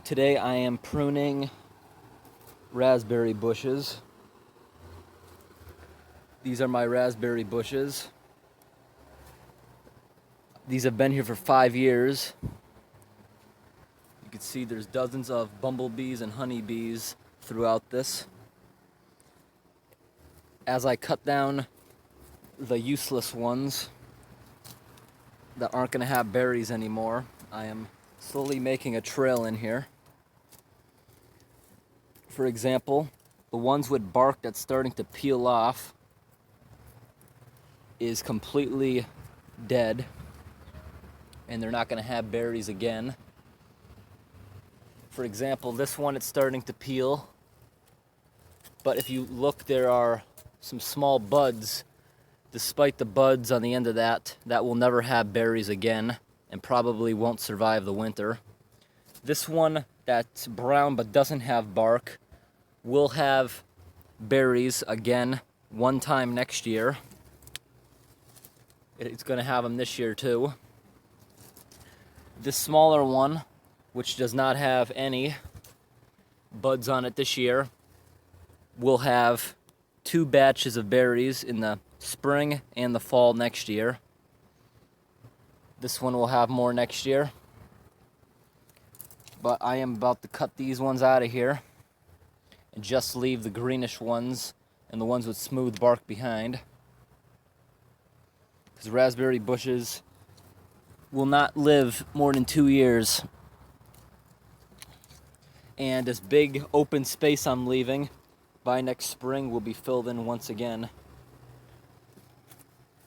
Today I am pruning raspberry bushes. These are my raspberry bushes. These have been here for 5 years. You can see there's dozens of bumblebees and honeybees throughout this. As I cut down the useless ones that aren't going to have berries anymore, I am slowly making a trail in here. For example, the ones with bark that's starting to peel off is completely dead, and they're not going to have berries again. For example, this one, it's starting to peel, but if you look, there are some small buds. Despite the buds on the end of that will never have berries again and probably won't survive the winter. This one that's brown but doesn't have bark will have berries again one time next year. It's going to have them this year too. This smaller one, which does not have any buds on it this year, will have 2 batches of berries in the spring and the fall next year. This one will have more next year. But I am about to cut these ones out of here and just leave the greenish ones and the ones with smooth bark behind. Because raspberry bushes will not live more than 2 years. And this big open space I'm leaving by next spring will be filled in once again.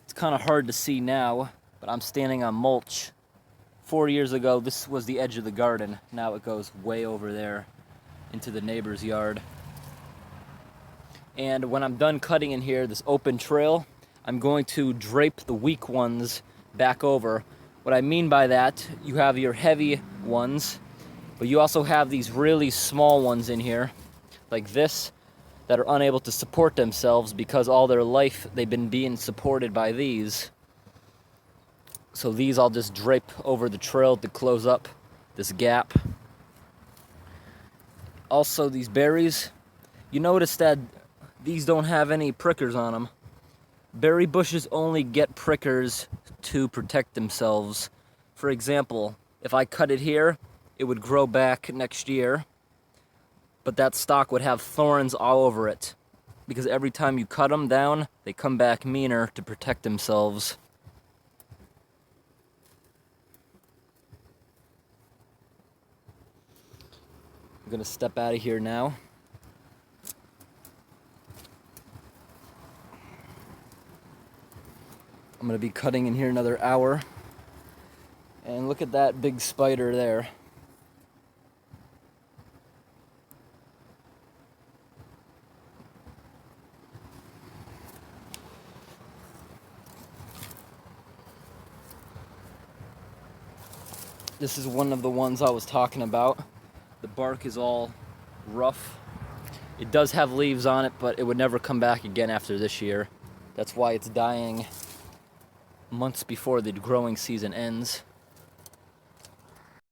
It's kind of hard to see now, but I'm standing on mulch. 4 years ago, this was the edge of the garden. Now it goes way over there into the neighbor's yard. And when I'm done cutting in here, this open trail, I'm going to drape the weak ones back over. What I mean by that, you have your heavy ones, but you also have these really small ones in here, like this, that are unable to support themselves because all their life they've been being supported by these. So these I'll just drape over the trail to close up this gap. Also, these berries, you notice that these don't have any prickers on them. Berry bushes only get prickers to protect themselves. For example, if I cut it here, it would grow back next year, but that stalk would have thorns all over it, because every time you cut them down, they come back meaner to protect themselves. I'm gonna step out of here now. I'm gonna be cutting in here another hour. And look at that big spider there. This is one of the ones I was talking about. The bark is all rough. It does have leaves on it, but it would never come back again after this year. That's why it's dying months before the growing season ends.